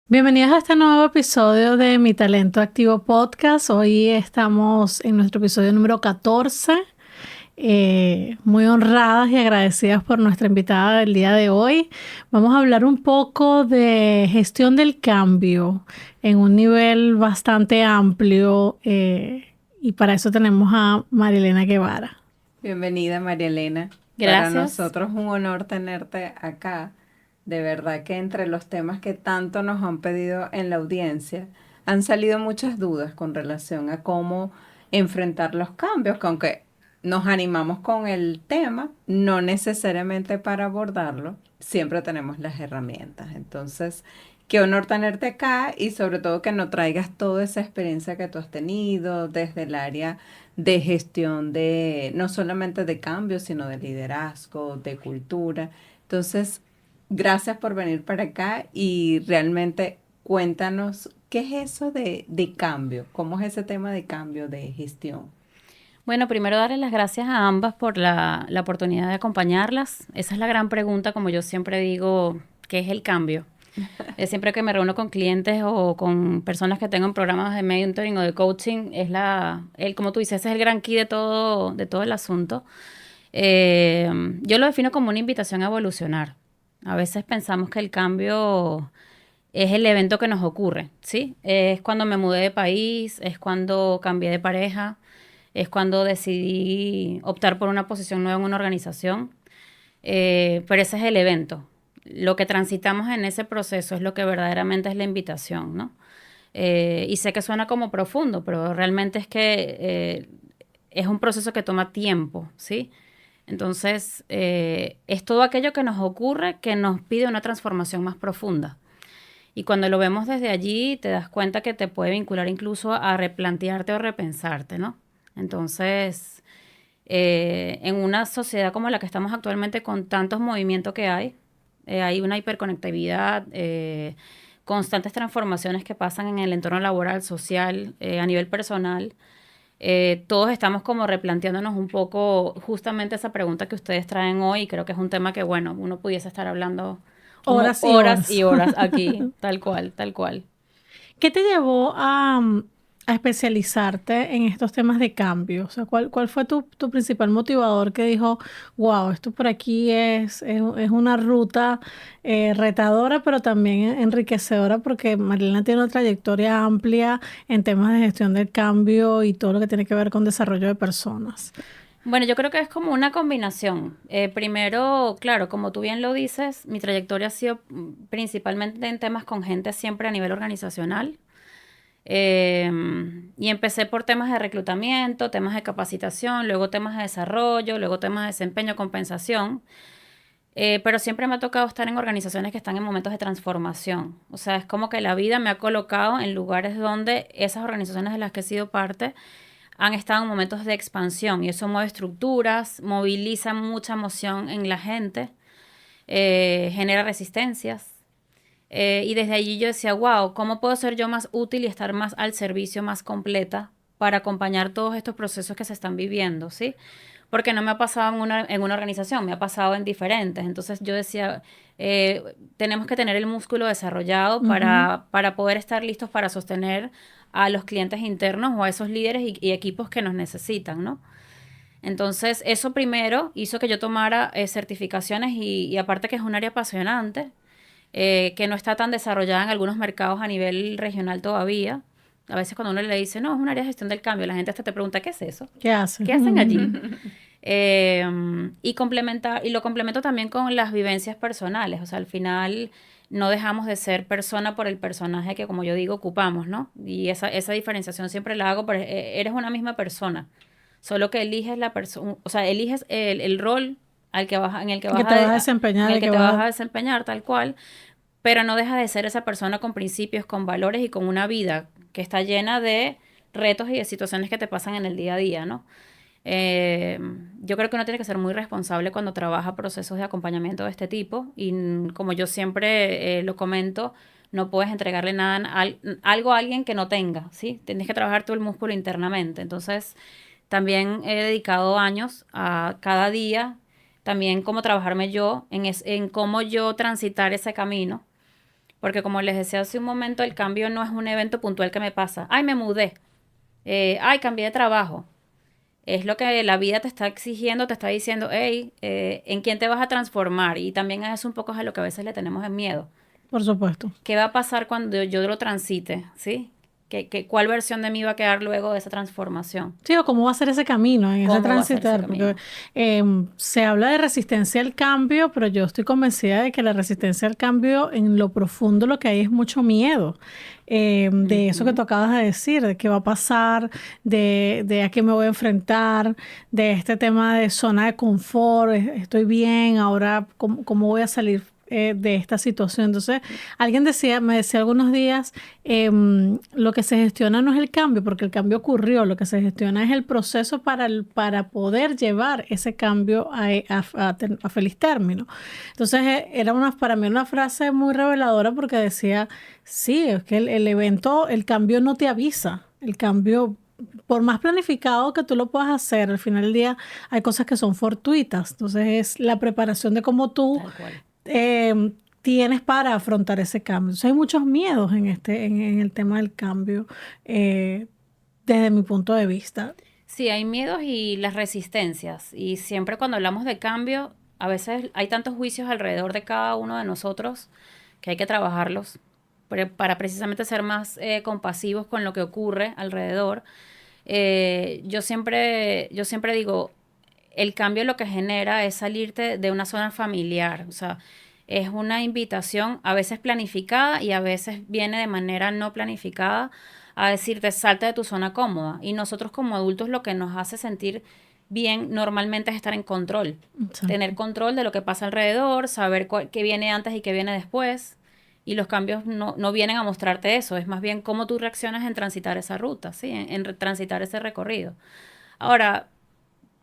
Bienvenidos a este nuevo episodio de Mi Talento Activo Podcast. Hoy estamos en nuestro episodio número 14. Muy honradas y agradecidas por nuestra invitada del día de hoy. Vamos a hablar un poco de gestión del cambio en un nivel bastante amplio y para eso tenemos a Marilena Guevara. Bienvenida, María Elena. Para Gracias. nosotros es un honor tenerte acá. De verdad que entre los temas que tanto nos han pedido en la audiencia, han salido muchas dudas con relación a cómo enfrentar los cambios, que aunque nos animamos con el tema, no necesariamente para abordarlo, siempre tenemos las herramientas. Entonces, qué honor tenerte acá y sobre todo que nos traigas toda esa experiencia que tú has tenido desde el área de gestión de, no solamente de cambio, sino de liderazgo, de cultura. Entonces, gracias por venir para acá y realmente cuéntanos qué es eso de cambio, cómo es ese tema de cambio, de gestión. Bueno, primero darles las gracias a ambas por la oportunidad de acompañarlas. Esa es la gran pregunta, como yo siempre digo, ¿qué es el cambio? Siempre que me reúno con clientes o con personas que tengan programas de mentoring o de coaching, como tú dices, ese es el gran key de todo el asunto. Yo lo defino como una invitación a evolucionar. A veces pensamos que el cambio es el evento que nos ocurre, ¿sí? Es cuando me mudé de país, es cuando cambié de pareja, es cuando decidí optar por una posición nueva en una organización, pero ese es el evento. Lo que transitamos en ese proceso es lo que verdaderamente es la invitación, ¿no? Y sé que suena como profundo, pero realmente es que es un proceso que toma tiempo, ¿sí? Entonces, es todo aquello que nos ocurre que nos pide una transformación más profunda. Y cuando lo vemos desde allí, te das cuenta que te puede vincular incluso a replantearte o repensarte, ¿no? Entonces, en una sociedad como la que estamos actualmente, con tantos movimientos que hay una hiperconectividad, constantes transformaciones que pasan en el entorno laboral, social, a nivel personal. Todos estamos como replanteándonos un poco justamente esa pregunta que ustedes traen hoy, y creo que es un tema que, bueno, uno pudiese estar hablando Horas y horas horas. y horas aquí, tal cual, tal cual. ¿Qué te llevó a especializarte en estos temas de cambio? O sea, ¿cuál fue tu principal motivador que dijo, wow, esto por aquí es una ruta retadora, pero también enriquecedora porque Marilena tiene una trayectoria amplia en temas de gestión del cambio y todo lo que tiene que ver con desarrollo de personas? Bueno, yo creo que es como una combinación. Primero, claro, como tú bien lo dices, mi trayectoria ha sido principalmente en temas con gente siempre a nivel organizacional. Eh, y empecé por temas de reclutamiento, temas de capacitación, luego temas de desarrollo, luego temas de desempeño, compensación. Pero siempre me ha tocado estar en organizaciones que están en momentos de transformación. O sea, es como que la vida me ha colocado en lugares donde esas organizaciones de las que he sido parte han estado en momentos de expansión y eso mueve estructuras, moviliza mucha emoción en la gente, genera resistencias. Y desde allí yo decía, wow, ¿cómo puedo ser yo más útil y estar más al servicio, más completa para acompañar todos estos procesos que se están viviendo, ¿sí? Porque no me ha pasado en una organización, me ha pasado en diferentes. Entonces yo decía, tenemos que tener el músculo desarrollado Ujú. para poder estar listos para sostener a los clientes internos o a esos líderes y equipos que nos necesitan, ¿no? Entonces, eso primero hizo que yo tomara certificaciones y aparte que es un área apasionante, que no está tan desarrollada en algunos mercados a nivel regional todavía. A veces cuando uno le dice, no, es un área de gestión del cambio, la gente hasta te pregunta, ¿qué es eso? ¿Qué hace? ¿Qué hacen allí? Y lo complemento también con las vivencias personales. O sea, al final no dejamos de ser persona por el personaje que, como yo digo, ocupamos, ¿no? Y esa diferenciación siempre la hago, pero eres una misma persona. Solo que eliges la persona, o sea, eliges el rol en el que Que vas te vas a en desempeñar el y que que te vas vas a... a desempeñar tal cual, pero no deja de ser esa persona con principios, con valores y con una vida que está llena de retos y de situaciones que te pasan en el día a día, ¿no? Eh, yo creo que uno tiene que ser muy responsable cuando trabaja procesos de acompañamiento de este tipo y como yo siempre lo comento, no puedes entregarle algo a alguien que no tenga, ¿sí? Tienes que trabajar todo el músculo internamente. Entonces, también he dedicado años a cada día, también cómo trabajarme yo, en cómo yo transitar ese camino Porque como les decía hace un momento, el cambio no es un evento puntual que me pasa. Ay, me mudé. Ay, cambié de trabajo. Es lo que la vida te está exigiendo, te está diciendo, hey, ¿en quién te vas a transformar? Y también es un poco a lo que a veces le tenemos en miedo. Por supuesto. ¿Qué va a pasar cuando yo lo transite? ¿Sí? ¿Cuál versión de mí va a quedar luego de esa transformación? Sí, o cómo va a ser ese camino en ese ¿Cómo va a ser ese transitar, porque camino? se habla de resistencia al cambio, pero yo estoy convencida de que la resistencia al cambio en lo profundo lo que hay es mucho miedo, de eso que tú acabas de decir, de qué va a pasar, de a qué me voy a enfrentar, de este tema de zona de confort, estoy bien, ahora cómo voy a salir de esta situación. Entonces, me decía algunos días, lo que se gestiona no es el cambio, porque el cambio ocurrió, lo que se gestiona es el proceso para poder llevar ese cambio a feliz término. Entonces, para mí una frase muy reveladora porque decía, sí, es que el evento, el cambio no te avisa, el cambio por más planificado que tú lo puedas hacer, al final del día hay cosas que son fortuitas. Entonces es la preparación de cómo tú tienes para afrontar ese cambio. Entonces, hay muchos miedos en el tema del cambio, desde mi punto de vista. Sí, hay miedos y las resistencias. Y siempre cuando hablamos de cambio, a veces hay tantos juicios alrededor de cada uno de nosotros que hay que trabajarlos para precisamente ser más compasivos con lo que ocurre alrededor. Yo siempre digo, el cambio lo que genera es salirte de una zona familiar. O sea, es una invitación a veces planificada y a veces viene de manera no planificada a decirte salte de tu zona cómoda. Y nosotros como adultos lo que nos hace sentir bien normalmente es estar en control. Exacto. Tener control de lo que pasa alrededor, saber qué viene antes y qué viene después. Y los cambios no vienen a mostrarte eso, es más bien cómo tú reaccionas en transitar esa ruta, ¿sí? Transitar ese recorrido. Ahora,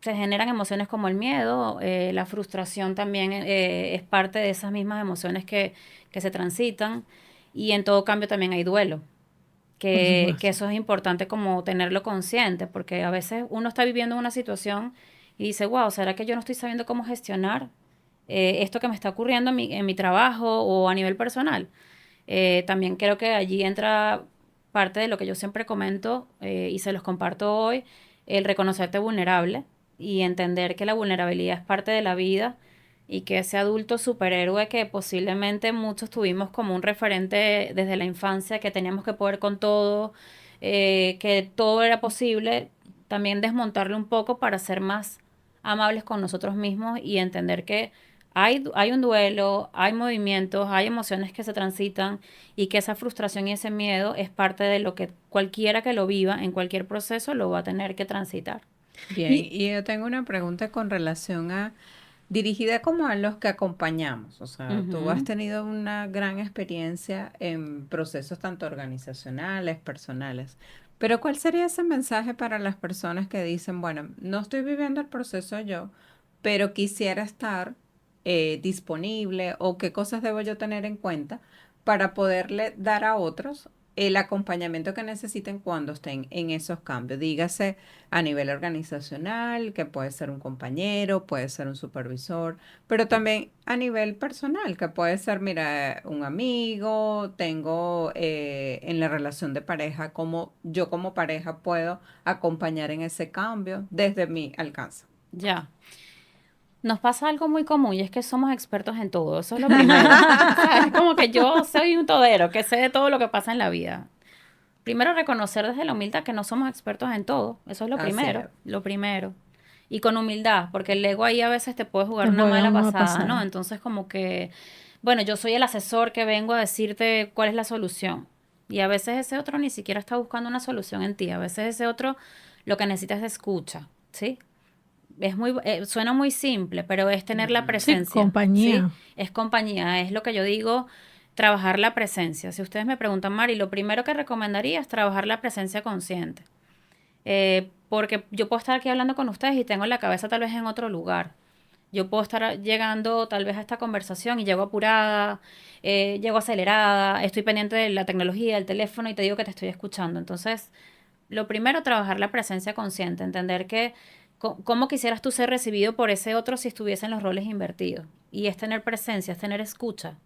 se generan emociones como el miedo, la frustración también es parte de esas mismas emociones que se transitan, y en todo cambio también hay duelo, que eso es importante como tenerlo consciente, porque a veces uno está viviendo una situación y dice, wow, ¿será que yo no estoy sabiendo cómo gestionar esto que me está ocurriendo en mi trabajo o a nivel personal? También creo que allí entra parte de lo que yo siempre comento y se los comparto hoy, el reconocerte vulnerable y entender que la vulnerabilidad es parte de la vida y que ese adulto superhéroe que posiblemente muchos tuvimos como un referente desde la infancia, que teníamos que poder con todo, que todo era posible, también desmontarlo un poco para ser más amables con nosotros mismos y entender que hay un duelo, hay movimientos, hay emociones que se transitan y que esa frustración y ese miedo es parte de lo que cualquiera que lo viva en cualquier proceso lo va a tener que transitar. Bien, y yo tengo una pregunta con relación dirigida como a los que acompañamos. O sea, tú has tenido una gran experiencia en procesos tanto organizacionales, personales. Pero ¿cuál sería ese mensaje para las personas que dicen, bueno, no estoy viviendo el proceso yo, pero quisiera estar disponible, o qué cosas debo yo tener en cuenta para poderle dar a otros el acompañamiento que necesiten cuando estén en esos cambios? Dígase a nivel organizacional, que puede ser un compañero, puede ser un supervisor, pero también a nivel personal, que puede ser, mira, un amigo, tengo en la relación de pareja, como yo como pareja puedo acompañar en ese cambio desde mi alcance. Ya. Nos pasa algo muy común y es que somos expertos en todo. Eso es lo primero. O sea, es como que yo soy un todero, que sé de todo lo que pasa en la vida. Primero, reconocer desde la humildad que no somos expertos en todo. Eso es lo Así primero. es. Lo primero. Y con humildad, porque el ego ahí a veces te puede jugar Te una juega mala una pasada, pasada. ¿no? Entonces, como que, bueno, yo soy el asesor que vengo a decirte cuál es la solución. Y a veces ese otro ni siquiera está buscando una solución en ti. A veces ese otro lo que necesita es escucha, ¿sí? Suena muy simple, pero es tener la Sí, presencia, ¿sí? compañía. Es compañía, es lo que yo digo, trabajar la presencia. Si ustedes me preguntan, Mari, lo primero que recomendaría es trabajar la presencia consciente. Porque yo puedo estar aquí hablando con ustedes y tengo la cabeza tal vez en otro lugar. Yo puedo estar llegando tal vez a esta conversación y llego apurada, llego acelerada, estoy pendiente de la tecnología, del teléfono y te digo que te estoy escuchando. Entonces, lo primero, trabajar la presencia consciente, entender que cómo quisieras tú ser recibido por ese otro si estuviesen los roles invertidos. Y es tener presencia, es tener escucha.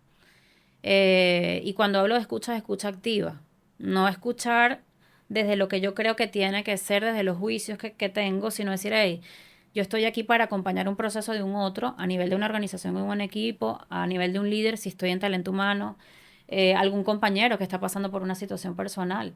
Y cuando hablo de escucha, es escucha activa. No escuchar desde lo que yo creo que tiene que ser, desde los juicios que tengo, sino decir, hey, yo estoy aquí para acompañar un proceso de un otro, a nivel de una organización o un equipo, a nivel de un líder, si estoy en talento humano, algún compañero que está pasando por una situación personal.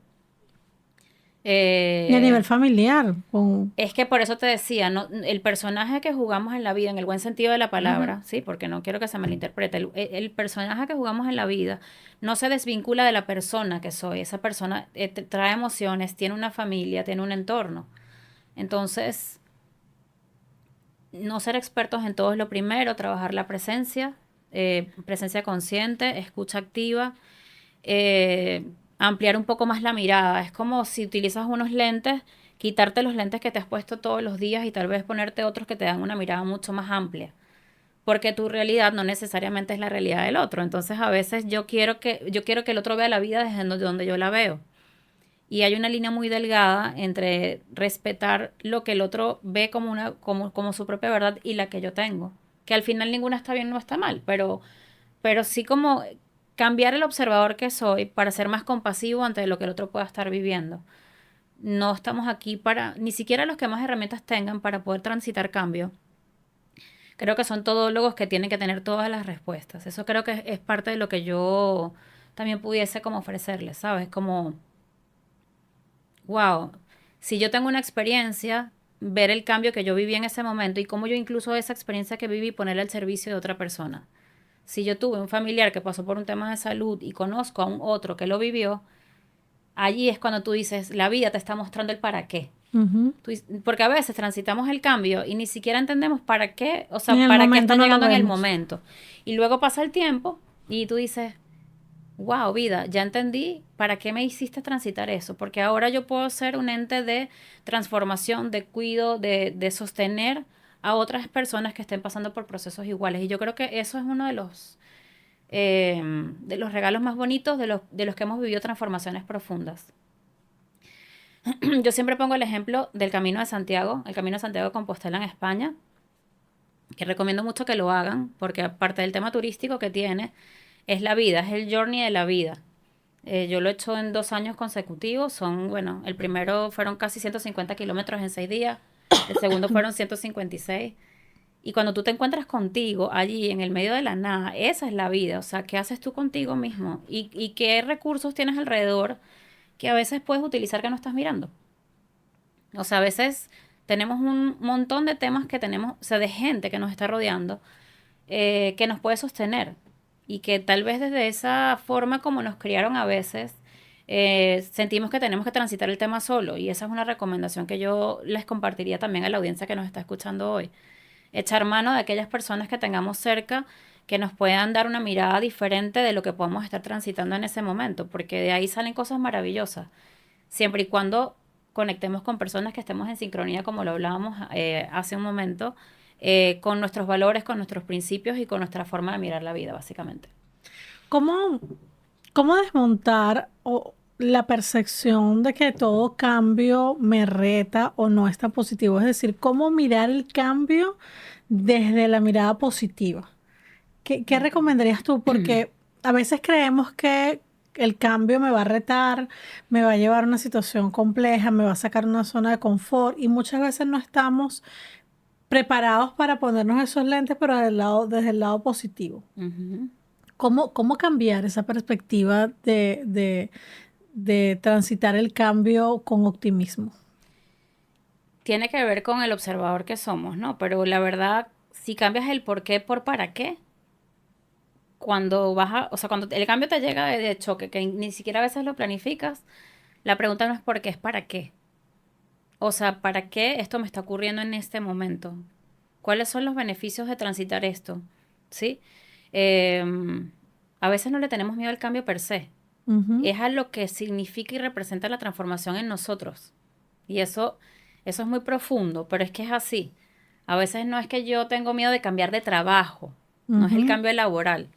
Y a nivel familiar, con... Es que por eso te decía, ¿no? El personaje que jugamos en la vida, en el buen sentido de la palabra, ¿sí? Porque no quiero que se malinterprete, el personaje que jugamos en la vida no se desvincula de la persona que soy. Esa persona trae emociones, tiene una familia, tiene un entorno. Entonces, no ser expertos en todo es lo primero, trabajar la presencia, presencia consciente, escucha activa, ampliar un poco más la mirada. Es como si utilizas unos lentes, quitarte los lentes que te has puesto todos los días y tal vez ponerte otros que te dan una mirada mucho más amplia. Porque tu realidad no necesariamente es la realidad del otro. Entonces a veces yo quiero que el otro vea la vida desde donde yo la veo. Y hay una línea muy delgada entre respetar lo que el otro ve como su propia verdad y la que yo tengo. Que al final ninguna está bien, no está mal, pero sí como cambiar el observador que soy para ser más compasivo ante lo que el otro pueda estar viviendo. No estamos aquí ni siquiera los que más herramientas tengan para poder transitar cambio. Creo que son todólogos que tienen que tener todas las respuestas. Eso creo que es parte de lo que yo también pudiese como ofrecerles, ¿sabes? Como, wow, si yo tengo una experiencia, ver el cambio que yo viví en ese momento y cómo yo incluso esa experiencia que viví ponerla al servicio de otra persona. Si yo tuve un familiar que pasó por un tema de salud y conozco a un otro que lo vivió, allí es cuando tú dices, la vida te está mostrando el para qué. Porque a veces transitamos el cambio y ni siquiera entendemos para qué, o sea, para qué está llegando en el momento. Y luego pasa el tiempo y tú dices, wow, vida, ya entendí para qué me hiciste transitar eso, porque ahora yo puedo ser un ente de transformación, de cuidado, de sostener a otras personas que estén pasando por procesos iguales. Y yo creo que eso es uno de los regalos más bonitos de los que hemos vivido transformaciones profundas. Yo siempre pongo el ejemplo del Camino de Santiago, el Camino de Santiago de Compostela en España, que recomiendo mucho que lo hagan, porque aparte del tema turístico que tiene, es la vida, es el journey de la vida. Yo lo he hecho en 2 años consecutivos, el primero fueron casi 150 kilómetros en 6 días, el segundo fueron 156. Y cuando tú te encuentras contigo allí en el medio de la nada, esa es la vida. O sea, ¿qué haces tú contigo mismo? ¿Y qué recursos tienes alrededor que a veces puedes utilizar que no estás mirando? O sea, a veces tenemos un montón de temas que tenemos, o sea, de gente que nos está rodeando, que nos puede sostener. Y que tal vez desde esa forma como nos criaron a veces, sentimos que tenemos que transitar el tema solo. Y esa es una recomendación que yo les compartiría también a la audiencia que nos está escuchando hoy. Echar mano de aquellas personas que tengamos cerca que nos puedan dar una mirada diferente de lo que podemos estar transitando en ese momento, porque de ahí salen cosas maravillosas, siempre y cuando conectemos con personas que estemos en sincronía, como lo hablábamos hace un momento, con nuestros valores, con nuestros principios y con nuestra forma de mirar la vida, básicamente. ¿Cómo, cómo desmontar la percepción de que todo cambio me reta o no es tan positivo? Es decir, ¿cómo mirar el cambio desde la mirada positiva? ¿Qué recomendarías tú? Porque a veces creemos que el cambio me va a retar, me va a llevar a una situación compleja, me va a sacar una zona de confort y muchas veces no estamos preparados para ponernos esos lentes, pero desde el lado positivo. Uh-huh. ¿Cómo cambiar esa perspectiva de transitar el cambio con optimismo? Tiene que ver con el observador que somos, ¿no? Pero la verdad, si cambias el por qué por para qué, cuando cuando el cambio te llega de choque, que ni siquiera a veces lo planificas, la pregunta no es por qué, es para qué. O sea, ¿para qué esto me está ocurriendo en este momento? ¿Cuáles son los beneficios de transitar esto? ¿Sí? A veces no le tenemos miedo al cambio per se. Uh-huh. Es a lo que significa y representa la transformación en nosotros. Y eso es muy profundo, pero es que es así. A veces no es que yo tengo miedo de cambiar de trabajo, no es el cambio laboral,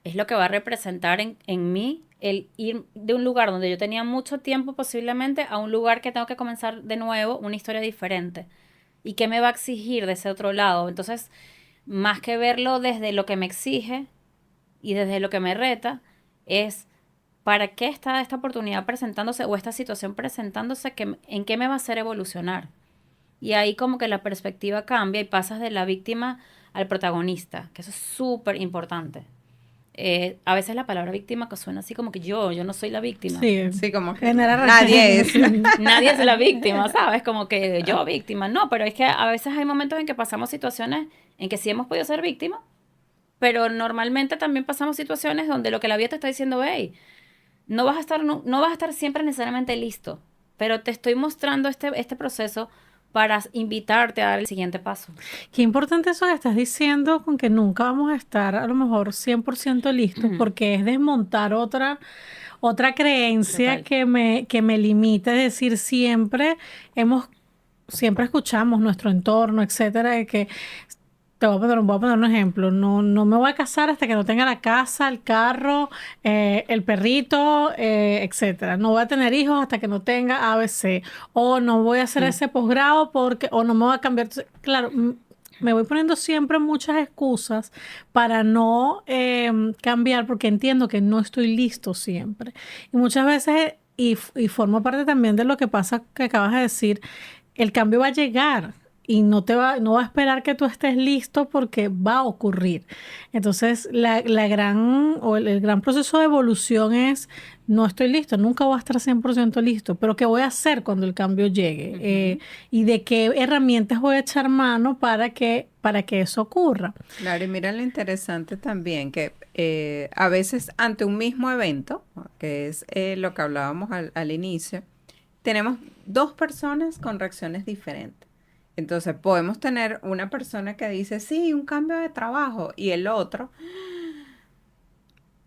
es lo que va a representar en mí el ir de un lugar donde yo tenía mucho tiempo posiblemente a un lugar que tengo que comenzar de nuevo, una historia diferente. ¿Y qué me va a exigir de ese otro lado? Entonces, más que verlo desde lo que me exige y desde lo que me reta, es ¿para qué está esta oportunidad presentándose o esta situación presentándose? ¿En qué me va a hacer evolucionar? Y ahí como que la perspectiva cambia y pasas de la víctima al protagonista, que eso es súper importante. A veces la palabra víctima que suena así como que yo no soy la víctima. Sí, como que genera nadie es. Nadie es la víctima, ¿sabes? Como que yo víctima. No, pero es que a veces hay momentos en que pasamos situaciones en que sí hemos podido ser víctimas, pero normalmente también pasamos situaciones donde lo que la vida te está diciendo, hey, no vas a estar siempre necesariamente listo, pero te estoy mostrando este proceso para invitarte a dar el siguiente paso. Qué importante eso que estás diciendo, con que nunca vamos a estar a lo mejor 100% listos, porque es desmontar otra creencia que me limita, es decir, siempre escuchamos nuestro entorno, etcétera, de que voy a poner un ejemplo. No me voy a casar hasta que no tenga la casa, el carro, el perrito, etcétera. No voy a tener hijos hasta que no tenga ABC. O no voy a hacer ese posgrado o no me voy a cambiar. Claro, me voy poniendo siempre muchas excusas para no cambiar porque entiendo que no estoy listo siempre. Y muchas veces, y forma parte también de lo que pasa que acabas de decir, el cambio va a llegar y no va a esperar que tú estés listo porque va a ocurrir. Entonces, el gran proceso de evolución es, no estoy listo, nunca voy a estar 100% listo, pero ¿qué voy a hacer cuando el cambio llegue? Y de qué herramientas voy a echar mano para que eso ocurra. Claro, y mira lo interesante también, que a veces ante un mismo evento, ¿no? Que es lo que hablábamos al inicio, tenemos dos personas con reacciones diferentes. Entonces podemos tener una persona que dice, sí, un cambio de trabajo, y el otro,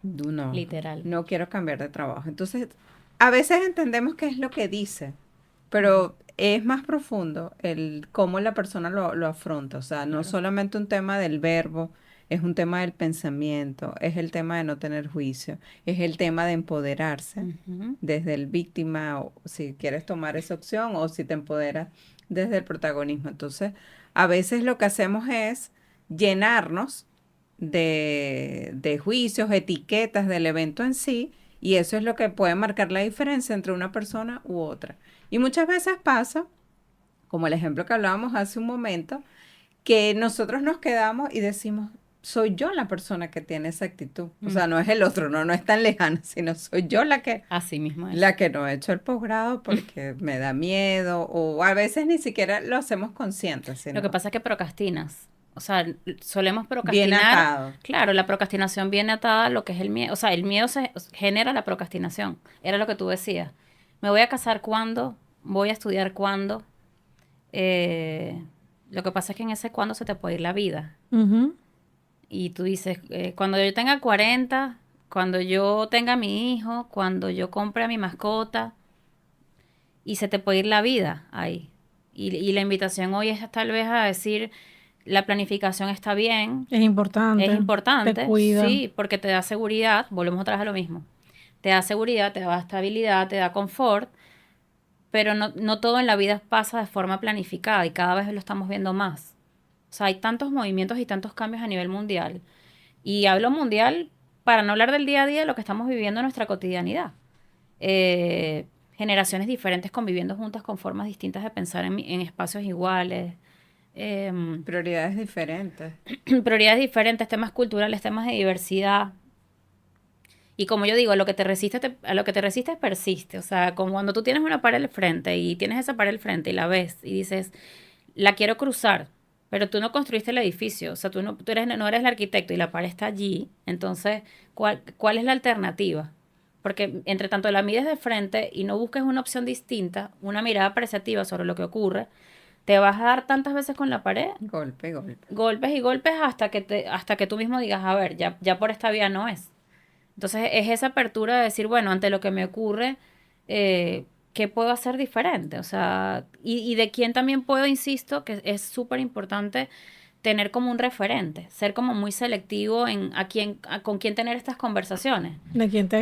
no, Literal. no quiero cambiar de trabajo. Entonces, a veces entendemos qué es lo que dice, pero es más profundo el cómo la persona lo afronta. O sea, no solamente un tema del verbo, es un tema del pensamiento, es el tema de no tener juicio, es el tema de empoderarse desde el víctima, o si quieres tomar esa opción, o si te empoderas desde el protagonismo. Entonces, a veces lo que hacemos es llenarnos de juicios, etiquetas del evento en sí, y eso es lo que puede marcar la diferencia entre una persona u otra. Y muchas veces pasa, como el ejemplo que hablábamos hace un momento, que nosotros nos quedamos y decimos, soy yo la persona que tiene esa actitud. O sea, no es el otro, no es tan lejano, sino soy yo Así mismo es. la que no he hecho el posgrado porque me da miedo, o a veces ni siquiera lo hacemos conscientes. Sino Lo que pasa es que procrastinas. O sea, solemos bien procrastinar. atado. Claro, la procrastinación viene atada a lo que es el miedo. O sea, el miedo genera la procrastinación. Era lo que tú decías. ¿Me voy a casar cuándo? ¿Voy a estudiar cuándo? Lo que pasa es que en ese cuándo se te puede ir la vida. Y tú dices, cuando yo tenga 40, cuando yo tenga mi hijo, cuando yo compre a mi mascota, y se te puede ir la vida ahí. Y la invitación hoy es tal vez a decir, la planificación está bien. Es importante. Es importante, Te cuida. sí, porque te da seguridad, volvemos otra vez a lo mismo. Te da seguridad, te da estabilidad, te da confort, pero no todo en la vida pasa de forma planificada y cada vez lo estamos viendo más. O sea, hay tantos movimientos y tantos cambios a nivel mundial. Y hablo mundial para no hablar del día a día de lo que estamos viviendo en nuestra cotidianidad. Generaciones diferentes conviviendo juntas con formas distintas de pensar en espacios iguales. Prioridades diferentes. Prioridades diferentes, temas culturales, temas de diversidad. Y como yo digo, a lo que te resistes persiste. O sea, como cuando tú tienes una pared al frente y tienes esa pared al frente y la ves y dices, la quiero cruzar, pero tú no construiste el edificio. O sea, no eres el arquitecto y la pared está allí. Entonces, ¿cuál es la alternativa? Porque entre tanto la mides de frente y no busques una opción distinta, una mirada apreciativa sobre lo que ocurre, te vas a dar tantas veces con la pared. Golpes y golpes hasta que tú mismo digas, a ver, ya por esta vía no es. Entonces es esa apertura de decir, bueno, ante lo que me ocurre, ¿qué puedo hacer diferente? O sea, y de quién también puedo, insisto, que es súper importante tener como un referente, ser como muy selectivo en con quién tener estas conversaciones. De quién te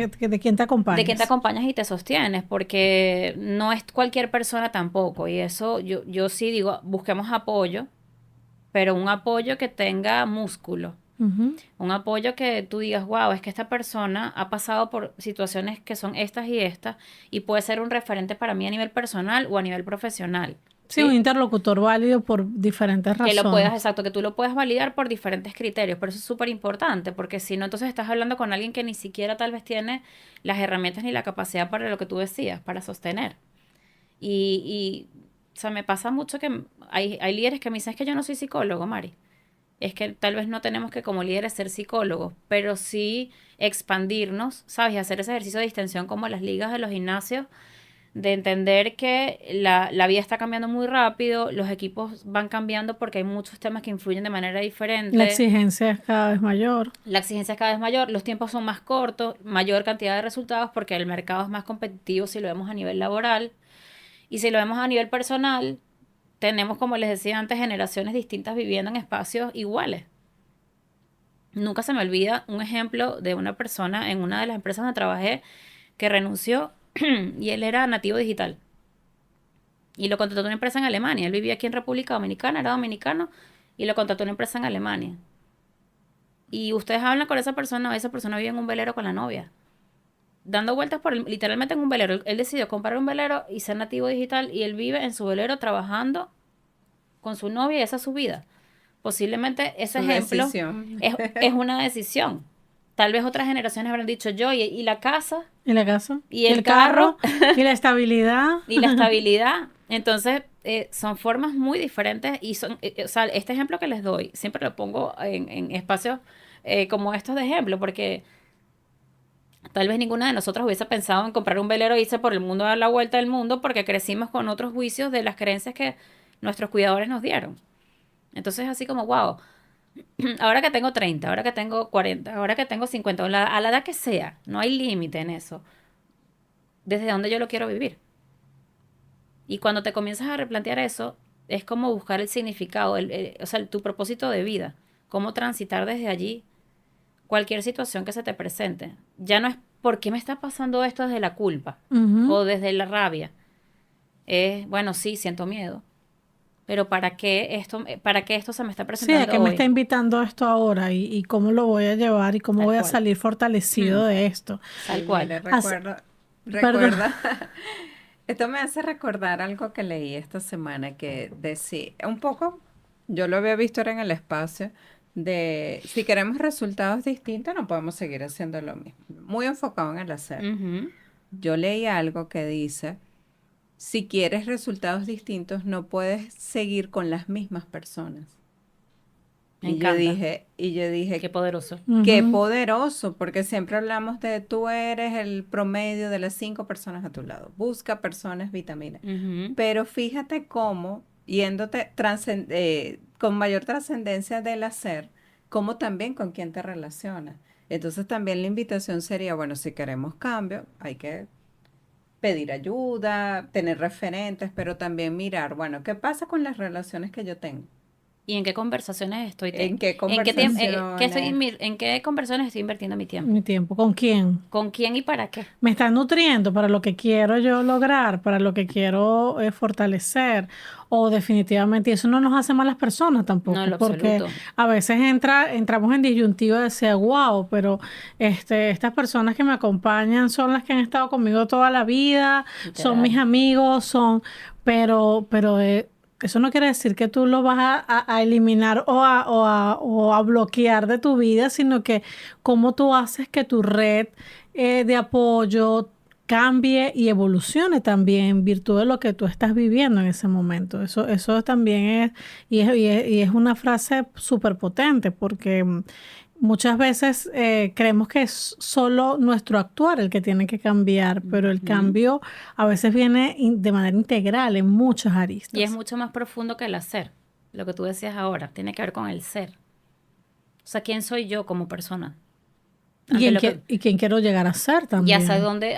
acompañas. De quién te acompañas y te sostienes, porque no es cualquier persona tampoco. Y eso yo sí digo, busquemos apoyo, pero un apoyo que tenga músculo. Ujú. Un apoyo que tú digas, wow, es que esta persona ha pasado por situaciones que son estas y puede ser un referente para mí a nivel personal o a nivel profesional, Sí, un ¿sí? interlocutor válido por diferentes Que lo puedas, razones. exacto, que tú lo puedas validar por diferentes criterios, pero eso es súper importante, porque si no, entonces estás hablando con alguien que ni siquiera tal vez tiene las herramientas ni la capacidad para lo que tú decías, para sostener. O sea, me pasa mucho que hay líderes que me dicen, es que yo no soy psicólogo, Mari. Es que tal vez no tenemos que como líderes ser psicólogos, pero sí expandirnos, ¿sabes? Y hacer ese ejercicio de distensión como las ligas de los gimnasios, de entender que la vida está cambiando muy rápido, los equipos van cambiando porque hay muchos temas que influyen de manera La diferente, exigencia es cada vez mayor. la exigencia es cada vez mayor, los tiempos son más cortos, mayor cantidad de resultados porque el mercado es más competitivo si lo vemos a nivel laboral y si lo vemos a nivel personal, tenemos, como les decía antes, generaciones distintas viviendo en espacios iguales. Nunca se me olvida un ejemplo de una persona en una de las empresas donde trabajé que renunció y él era nativo digital. Y lo contrató una empresa en Alemania. Él vivía aquí en República Dominicana, era dominicano, y lo contrató una empresa en Alemania. Y ustedes hablan con esa persona vive en un velero con la novia, dando vueltas literalmente en un velero. Él decidió comprar un velero y ser nativo digital, y él vive en su velero trabajando con su novia y esa es su vida. Posiblemente ese Su ejemplo decisión. es una decisión. Tal vez otras generaciones habrán dicho yo, y la casa, ¿Y la casa? y ¿Y el el carro? carro, ¿Y la estabilidad? y la estabilidad. Entonces, son formas muy diferentes y o sea, este ejemplo que les doy, siempre lo pongo en espacios como estos de ejemplo, porque tal vez ninguna de nosotras hubiese pensado en comprar un velero e irse por el mundo a dar la vuelta del mundo porque crecimos con otros juicios de las creencias que nuestros cuidadores nos dieron. Entonces, así como, wow, ahora que tengo 30, ahora que tengo 40, ahora que tengo 50, a la edad que sea, no hay límite en eso. ¿Desde dónde yo lo quiero vivir? Y cuando te comienzas a replantear eso, es como buscar el significado, o sea, tu propósito de vida, cómo transitar desde allí cualquier situación que se te presente. Ya no es por qué me está pasando esto desde la culpa Ujú. o desde la rabia. Es, bueno, sí, siento miedo, pero para qué esto se me está Sí, ¿a qué presentando me está hoy? invitando esto ahora? Y cómo lo voy a llevar? ¿Y cómo Tal voy a cual. salir fortalecido de esto? Tal Sí, cual. mire, Hace- recuerda, Perdón. esto me hace recordar algo que leí esta semana que decía, un poco, yo lo había visto era en el espacio, de si queremos resultados distintos no podemos seguir haciendo lo mismo, muy enfocado en el hacer. Ujú. Yo leí algo que dice, si quieres resultados distintos no puedes seguir con las mismas personas. Me encanta. Y yo Qué dije, poderoso. qué Ujú. poderoso, porque siempre hablamos de tú eres el promedio de las 5 personas a tu lado. Busca personas vitaminas. Ujú. Pero fíjate cómo, yéndote con mayor trascendencia del hacer, cómo también con quién te relacionas. Entonces también la invitación sería, bueno, si queremos cambio, hay que pedir ayuda, tener referentes, pero también mirar, bueno, ¿qué pasa con las relaciones que yo tengo? ¿Y en qué conversaciones estoy? ¿En qué ¿ conversaciones? en qué conversaciones estoy invirtiendo mi tiempo? Mi tiempo. ¿Con quién? ¿Con quién y para qué? Me está nutriendo para lo que quiero yo lograr, para lo que quiero fortalecer. O definitivamente, y eso no nos hace malas personas No, en tampoco, lo porque absoluto. a veces entramos en disyuntiva de decir, wow, pero estas personas que me acompañan son las que han estado conmigo toda la vida, son mis Literal. amigos, pero eso no quiere decir que tú lo vas a eliminar o a bloquear de tu vida, sino que cómo tú haces que tu red de apoyo cambie y evolucione también en virtud de lo que tú estás viviendo en ese momento. Eso también y es una frase súper potente porque muchas veces creemos que es solo nuestro actuar el que tiene que cambiar, pero el Ujú. cambio a veces viene de manera integral en muchas Y es aristas. mucho más profundo que el hacer. Lo que tú decías ahora, tiene que ver con el ser. O sea, ¿quién soy yo como persona? Ante lo que, Y quién quiero llegar a ser y también.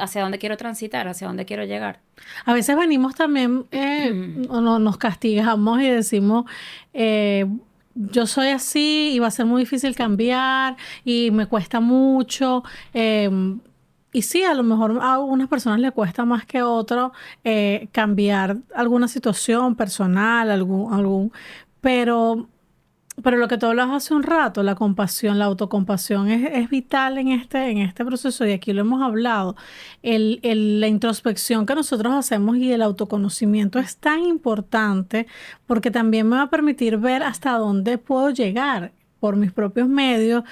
hacia dónde quiero transitar, hacia dónde quiero llegar. A veces venimos también, nos castigamos y decimos, yo soy así y va a ser muy difícil cambiar y me cuesta mucho. Y sí, a lo mejor a algunas personas le cuesta más que a otros cambiar alguna situación personal, pero Pero lo que tú hablabas hace un rato, la compasión, la autocompasión es vital en este proceso y aquí lo hemos hablado. La introspección que nosotros hacemos y el autoconocimiento es tan importante porque también me va a permitir ver hasta dónde puedo llegar por mis propios medios,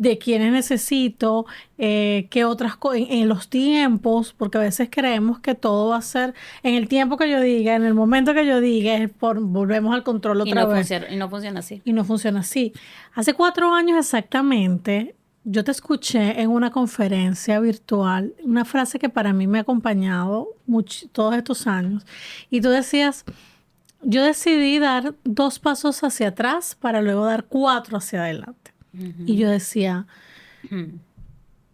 de quiénes necesito, qué otras cosas, en los tiempos, porque a veces creemos que todo va a ser en el tiempo que yo diga, en el momento que yo diga, volvemos al control otra vez. Y no funciona así. Y no funciona así. Hace 4 años exactamente, yo te escuché en una conferencia virtual, una frase que para mí me ha acompañado todos estos años, y tú decías, yo decidí dar 2 pasos hacia atrás para luego dar 4 hacia adelante. Y yo decía,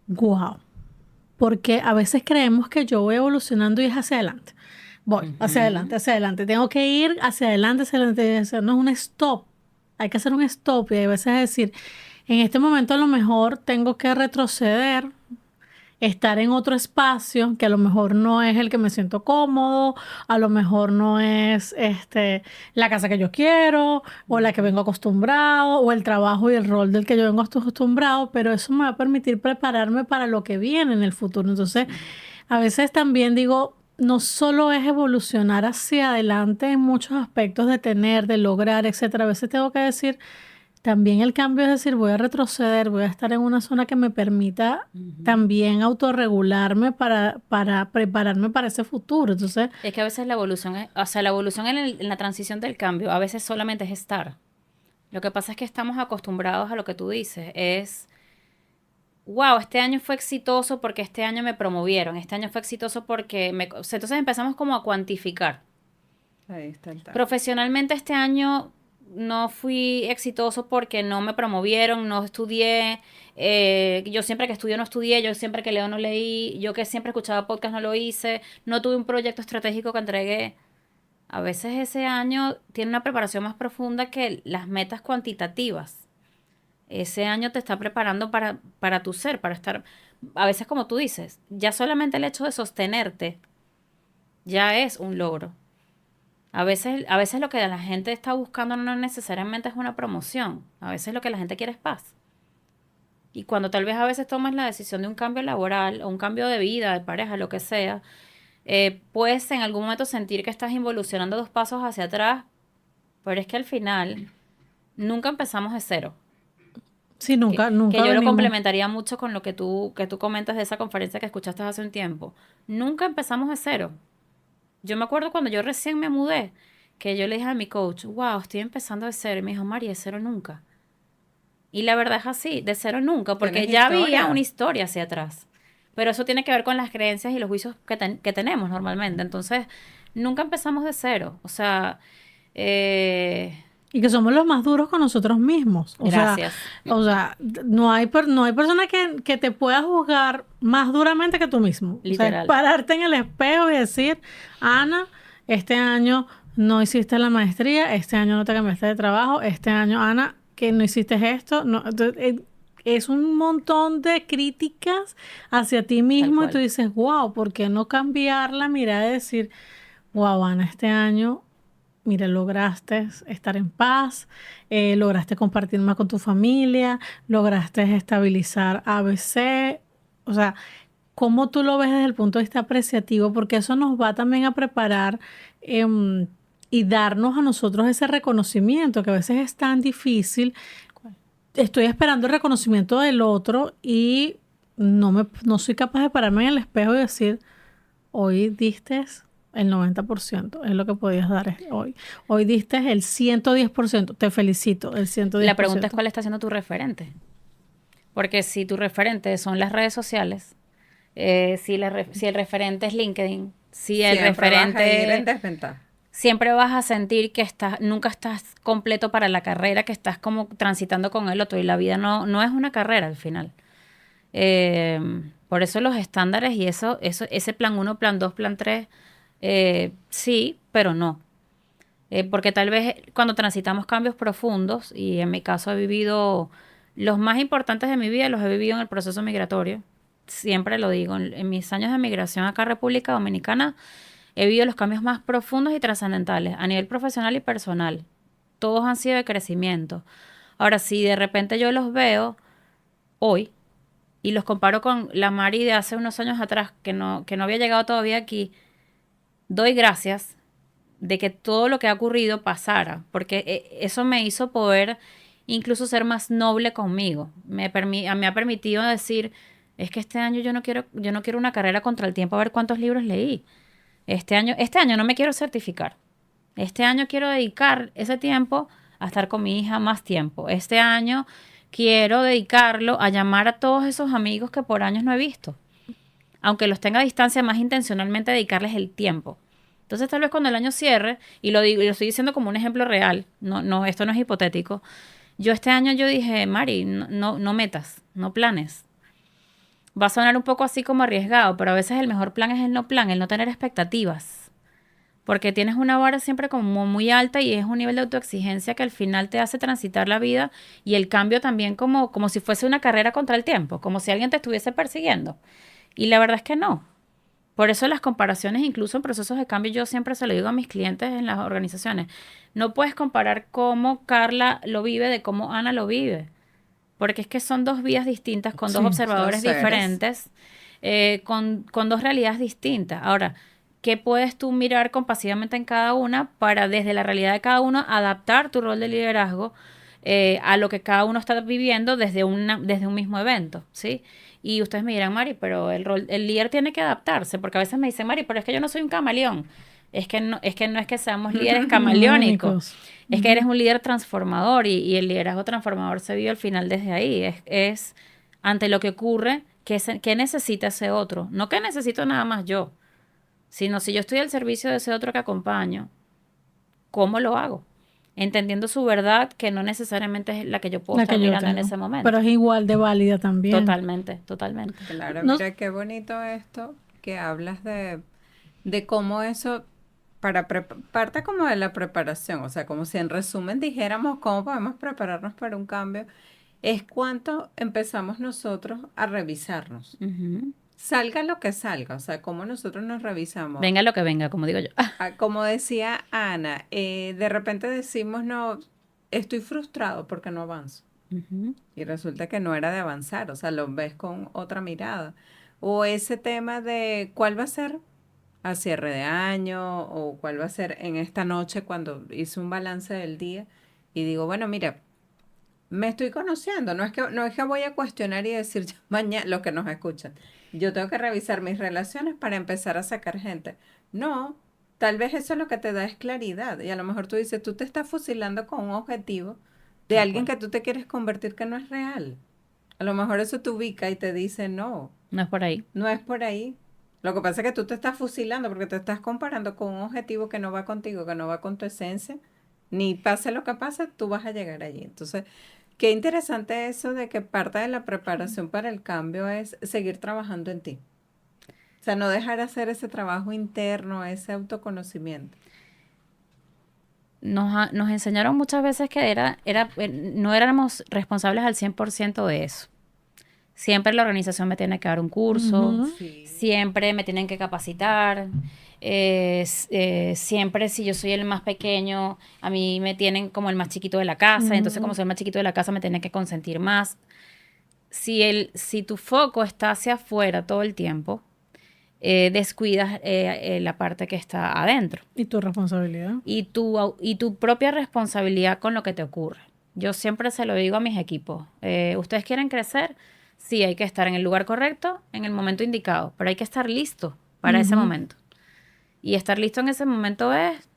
wow, porque a veces creemos que yo voy evolucionando y es hacia adelante. Voy hacia adelante, hacia adelante. Tengo que ir hacia adelante, hacia adelante. Eso no es un stop. Hay que hacer un stop y a veces decir, en este momento a lo mejor tengo que retroceder, estar en otro espacio que a lo mejor no es el que me siento cómodo, a lo mejor no es la casa que yo quiero o la que vengo acostumbrado o el trabajo y el rol del que yo vengo acostumbrado, pero eso me va a permitir prepararme para lo que viene en el futuro. Entonces, a veces también digo, no solo es evolucionar hacia adelante en muchos aspectos de tener, de lograr, etcétera. A veces tengo que decir, también el cambio es decir, voy a retroceder, voy a estar en una zona que me permita también autorregularme para prepararme para ese futuro. Entonces, es que a veces la evolución, la evolución en la transición del cambio, a veces solamente es estar. Lo que pasa es que estamos acostumbrados a lo que tú dices, es, wow, este año fue exitoso porque este año me promovieron, este año fue exitoso porque o sea, entonces empezamos como a cuantificar. Ahí está el tema. Profesionalmente este año no fui exitoso porque no me promovieron, no estudié, yo siempre que estudio no estudié, yo siempre que leo no leí, yo que siempre escuchaba podcast no lo hice, no tuve un proyecto estratégico que entregué. A veces ese año tiene una preparación más profunda que las metas cuantitativas. Ese año te está preparando para tu ser, para estar, a veces como tú dices, ya solamente el hecho de sostenerte ya es un logro. A veces lo que la gente está buscando no necesariamente es una promoción. A veces lo que la gente quiere es paz. Y cuando tal vez a veces tomas la decisión de un cambio laboral o un cambio de vida, de pareja, lo que sea, puedes en algún momento sentir que estás involucionando 2 pasos hacia atrás, pero es que al final nunca empezamos de cero. sí, nunca Que yo lo venimos. complementaría mucho con lo que tú comentas de esa conferencia que escuchaste hace un tiempo. Nunca empezamos de cero. Yo me acuerdo cuando yo recién me mudé, que yo le dije a mi coach, wow, estoy empezando de cero. Y me dijo, María, de cero nunca. Y la verdad es así, de cero nunca, porque ¿Tienes ya historia? había una historia hacia atrás. Pero eso tiene que ver con las creencias y los juicios que tenemos normalmente. Entonces, nunca empezamos de cero. O sea, Y que somos los más duros con nosotros mismos. gracias. O sea, no hay persona que te pueda juzgar más duramente que tú mismo. Literal. O sea, pararte en el espejo y decir, Ana, este año no hiciste la maestría, este año no te cambiaste de trabajo, este año, Ana, que no hiciste esto. No, entonces, es un montón de críticas hacia ti mismo y tú dices, wow, ¿por qué no cambiar la mirada y decir, wow, Ana, este año... Mira, lograste estar en paz, lograste compartir más con tu familia, lograste estabilizar ABC. O sea, ¿cómo tú lo ves desde el punto de vista apreciativo? Porque eso nos va también a preparar y darnos a nosotros ese reconocimiento que a veces es tan difícil. Estoy esperando el reconocimiento del otro y no soy capaz de pararme en el espejo y decir, hoy diste el 90%, es lo que podías dar hoy. Hoy diste el 110%, te felicito, el 110%. La pregunta es cuál está siendo tu referente. Porque si tu referente son las redes sociales, si el referente es LinkedIn, si el referente... Vas a ir en desventaja. Siempre vas a sentir que nunca estás completo para la carrera, que estás como transitando con el otro y la vida no es una carrera al final. Por eso los estándares y ese plan 1, plan 2, plan 3, sí, pero no. Porque tal vez cuando transitamos cambios profundos, y en mi caso he vivido los más importantes de mi vida, los he vivido en el proceso migratorio. Siempre lo digo, en mis años de migración acá a República Dominicana, he vivido los cambios más profundos y trascendentales a nivel profesional y personal. todos han sido de crecimiento. Ahora, si de repente yo los veo hoy y los comparo con la Mari de hace unos años atrás, que no había llegado todavía aquí, doy gracias de que todo lo que ha ocurrido pasara, porque eso me hizo poder incluso ser más noble conmigo. Me ha permitido decir, es que este año yo no quiero una carrera contra el tiempo a ver cuántos libros leí. Este año no me quiero certificar. Este año quiero dedicar ese tiempo a estar con mi hija más tiempo. Este año quiero dedicarlo a llamar a todos esos amigos que por años no he visto. Aunque los tenga a distancia, más intencionalmente dedicarles el tiempo. Entonces, tal vez cuando el año cierre, y lo estoy diciendo como un ejemplo real, esto no es hipotético. Este año yo dije, Mari, no metas, no planes. Va a sonar un poco así como arriesgado, pero a veces el mejor plan es el no plan, el no tener expectativas. Porque tienes una vara siempre como muy alta y es un nivel de autoexigencia que al final te hace transitar la vida y el cambio también como si fuese una carrera contra el tiempo, como si alguien te estuviese persiguiendo. Y la verdad es que no. Por eso las comparaciones, incluso en procesos de cambio, yo siempre se lo digo a mis clientes en las organizaciones. No puedes comparar cómo Carla lo vive de cómo Ana lo vive. Porque es que son dos vías distintas, con dos observadores diferentes, con dos realidades distintas. Ahora, ¿qué puedes tú mirar compasivamente en cada una para desde la realidad de cada uno adaptar tu rol de liderazgo a lo que cada uno está viviendo desde un mismo evento, ¿sí? Y ustedes me dirán, Mari, pero el líder tiene que adaptarse, porque a veces me dicen, Mari, pero es que yo no soy un camaleón. Es que no es que seamos líderes camaleónicos. Es que eres un líder transformador y el liderazgo transformador se vive al final desde ahí. Es ante lo que ocurre, ¿qué necesita ese otro? No que necesito nada más yo, sino si yo estoy al servicio de ese otro que acompaño, ¿cómo lo hago? Entendiendo su verdad, que no necesariamente es la que yo puedo estar mirando en ese momento. Pero es igual de válida también. Totalmente. Claro, mira qué bonito esto que hablas de cómo eso parte como de la preparación, o sea, como si en resumen dijéramos cómo podemos prepararnos para un cambio, es cuánto empezamos nosotros a revisarnos. Salga lo que salga, o sea, cómo nosotros nos revisamos. Venga lo que venga, como digo yo. Como decía Ana, de repente decimos, no, estoy frustrado porque no avanzo. Y resulta que no era de avanzar, o sea, lo ves con otra mirada. O ese tema de cuál va a ser a cierre de año o cuál va a ser en esta noche cuando hice un balance del día y digo, bueno, mira, me estoy conociendo, no es que voy a cuestionar y decir mañana lo que nos escuchan. Yo tengo que revisar mis relaciones para empezar a sacar gente. No, tal vez eso es lo que te da es claridad y a lo mejor tú dices, tú te estás fusilando con un objetivo de alguien que tú te quieres convertir que no es real. A lo mejor eso te ubica y te dice, no. No es por ahí. No es por ahí. Lo que pasa es que tú te estás fusilando porque te estás comparando con un objetivo que no va contigo, que no va con tu esencia. Ni pase lo que pase, tú vas a llegar allí. Entonces, qué interesante eso de que parte de la preparación para el cambio es seguir trabajando en ti. O sea, no dejar de hacer ese trabajo interno, ese autoconocimiento. Nos enseñaron muchas veces que no éramos responsables al 100% de eso. Siempre la organización me tiene que dar un curso, siempre me tienen que capacitar, siempre si yo soy el más pequeño, a mí me tienen como el más chiquito de la casa, entonces como soy el más chiquito de la casa me tienen que consentir más. Si tu foco está hacia afuera todo el tiempo, descuidas la parte que está adentro. Y tu responsabilidad. Y tu propia responsabilidad con lo que te ocurre. Yo siempre se lo digo a mis equipos. ¿Ustedes quieren crecer? Sí, hay que estar en el lugar correcto, en el momento indicado, pero hay que estar listo para ese momento. Y estar listo en ese momento es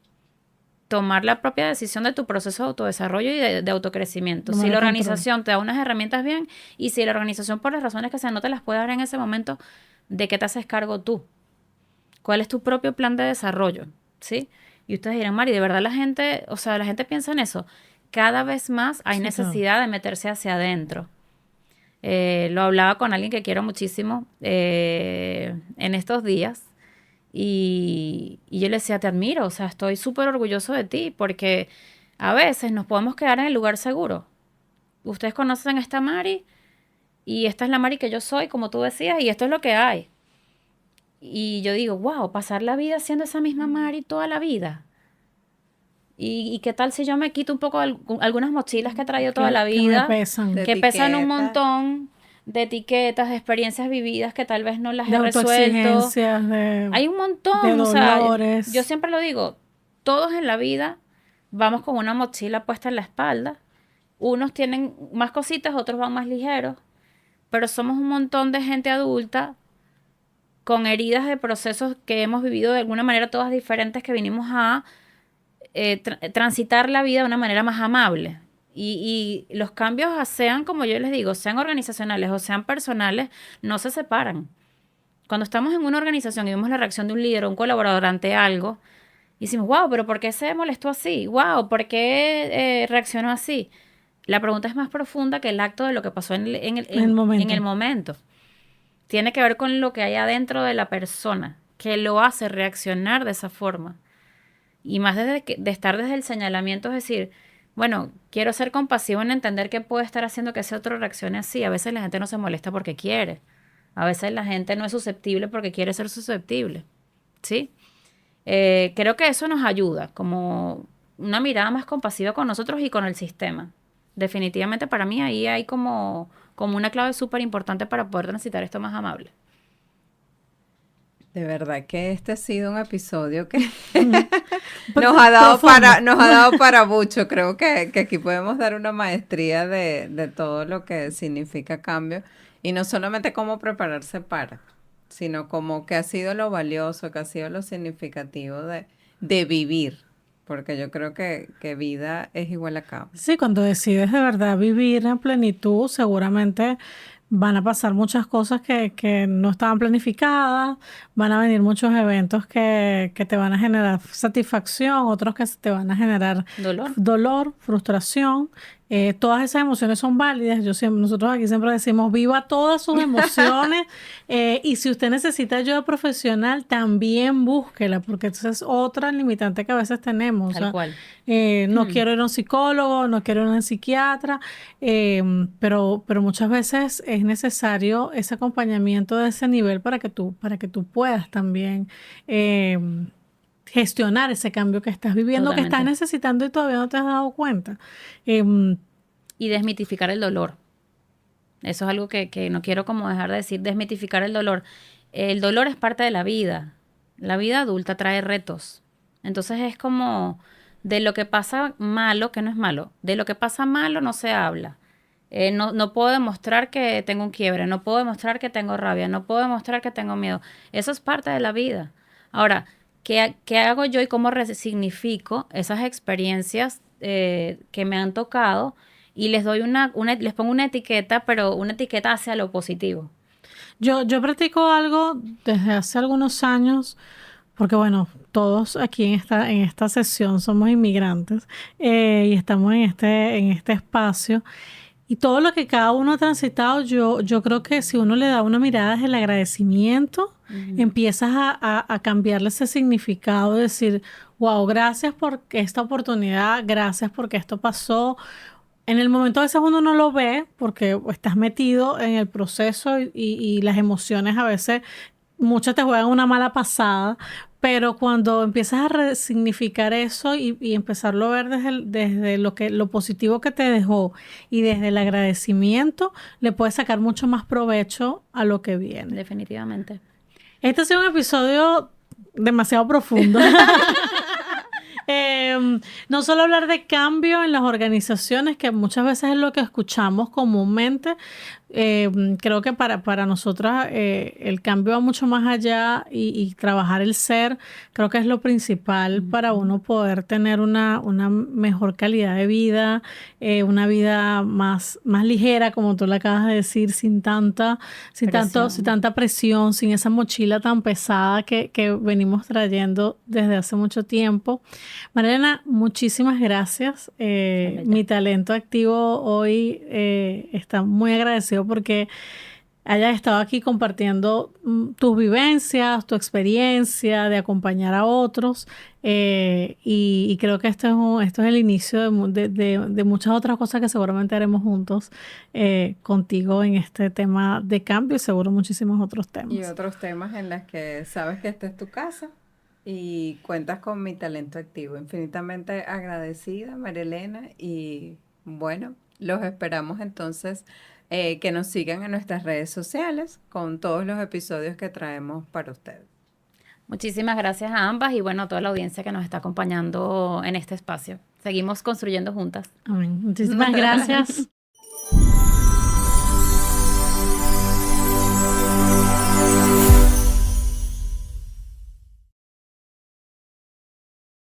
tomar la propia decisión de tu proceso de autodesarrollo y de autocrecimiento. Si la organización te da unas herramientas bien y si la organización por las razones que sean no te las puede dar en ese momento, ¿de qué te haces cargo tú? ¿Cuál es tu propio plan de desarrollo? ¿Sí? Y ustedes dirán, Mari, ¿de verdad la gente piensa en eso? Cada vez más hay necesidad de meterse hacia adentro. Lo hablaba con alguien que quiero muchísimo en estos días y yo le decía, te admiro, o sea, estoy súper orgulloso de ti porque a veces nos podemos quedar en el lugar seguro. Ustedes conocen a esta Mari y esta es la Mari que yo soy, como tú decías, y esto es lo que hay. Y yo digo, wow, pasar la vida siendo esa misma Mari toda la vida. ¿Y qué tal si yo me quito un poco algunas mochilas que he traído toda la Que vida? me pesan. De Que pesan un etiquetas. montón de etiquetas, de experiencias vividas que tal vez no las De he resuelto. autoexigencias, Hay un de montón, o sea, yo dolores. siempre lo digo, todos en la vida vamos con una mochila puesta en la espalda. Unos tienen más cositas, otros van más ligeros, pero somos un montón de gente adulta con heridas de procesos que hemos vivido de alguna manera todas diferentes, que vinimos a transitar la vida de una manera más amable. Y los cambios, sean, como yo les digo, sean organizacionales o sean personales, no se separan. Cuando estamos en una organización y vemos la reacción de un líder o un colaborador ante algo, y decimos, wow, pero ¿por qué se molestó así? Wow, ¿por qué reaccionó así? La pregunta es más profunda que el acto de lo que pasó en el momento. Tiene que ver con lo que hay adentro de la persona, que lo hace reaccionar de esa forma. Y más de estar desde el señalamiento, es decir, bueno, quiero ser compasivo en entender que puede estar haciendo que ese otro reaccione así. A veces la gente no se molesta porque quiere. A veces la gente no es susceptible porque quiere ser susceptible. ¿Sí? Creo que eso nos ayuda, como una mirada más compasiva con nosotros y con el sistema. Definitivamente para mí ahí hay como una clave súper importante para poder transitar esto más amable. De verdad que este ha sido un episodio que Pues, nos ha dado profundo. para mucho. Creo que aquí podemos dar una maestría de todo lo que significa cambio. Y no solamente cómo prepararse para, sino como que ha sido lo valioso, que ha sido lo significativo de vivir. Porque yo creo que vida es igual a cambio. Sí, cuando decides de verdad vivir en plenitud, seguramente van a pasar muchas cosas que no estaban planificadas, van a venir muchos eventos que te van a generar satisfacción, otros que te van a generar Dolor. dolor, frustración. Todas esas emociones son válidas. Nosotros aquí siempre decimos, viva todas sus emociones. Y si usted necesita ayuda profesional, también búsquela, porque esa es otra limitante que a veces tenemos. Tal cual. No quiero ir a un psicólogo, no quiero ir a un psiquiatra, pero muchas veces es necesario ese acompañamiento de ese nivel para que tú puedas también eh, gestionar ese cambio que estás viviendo, que estás Totalmente. necesitando y todavía no te has dado cuenta. Y desmitificar el dolor. Eso es algo que no quiero como dejar de decir, desmitificar el dolor. El dolor es parte de la vida. La vida adulta trae retos. Entonces es como de lo que pasa malo, que no es malo. De lo que pasa malo no se habla. No puedo demostrar que tengo un quiebre, no puedo demostrar que tengo rabia, no puedo demostrar que tengo miedo. Eso es parte de la vida. Ahora, ¿qué hago yo y cómo resignifico esas experiencias que me han tocado? Y les doy les pongo una etiqueta, pero una etiqueta hacia lo positivo. Yo practico algo desde hace algunos años, porque bueno, todos aquí en esta sesión somos inmigrantes y estamos en este espacio. Y todo lo que cada uno ha transitado, yo creo que si uno le da una mirada desde el agradecimiento, empiezas a cambiarle ese significado, de decir, wow, gracias por esta oportunidad, gracias porque esto pasó. En el momento a veces uno no lo ve porque estás metido en el proceso y las emociones a veces, muchas te juegan una mala pasada, pero cuando empiezas a resignificar eso y empezarlo a ver desde lo positivo que te dejó y desde el agradecimiento, le puedes sacar mucho más provecho a lo que viene. Definitivamente. Este ha sido un episodio demasiado profundo. No solo hablar de cambio en las organizaciones, que muchas veces es lo que escuchamos comúnmente. Creo que para nosotras el cambio va mucho más allá y trabajar el ser, creo que es lo principal para uno poder tener una mejor calidad de vida, una vida más ligera, como tú le acabas de decir, sin tanta presión, sin esa mochila tan pesada que venimos trayendo desde hace mucho tiempo. Marilena, muchísimas gracias. Mi talento activo hoy está muy agradecido porque hayas estado aquí compartiendo tus vivencias, tu experiencia de acompañar a otros y creo que esto es el inicio de muchas otras cosas que seguramente haremos juntos contigo en este tema de cambio y seguro muchísimos otros temas. Y otros temas en los que sabes que esta es tu casa. Y cuentas con mi talento activo. Infinitamente agradecida, María Elena. Y bueno, los esperamos entonces que nos sigan en nuestras redes sociales con todos los episodios que traemos para ustedes. Muchísimas gracias a ambas y bueno, a toda la audiencia que nos está acompañando en este espacio. Seguimos construyendo juntas. Amén. Muchísimas gracias.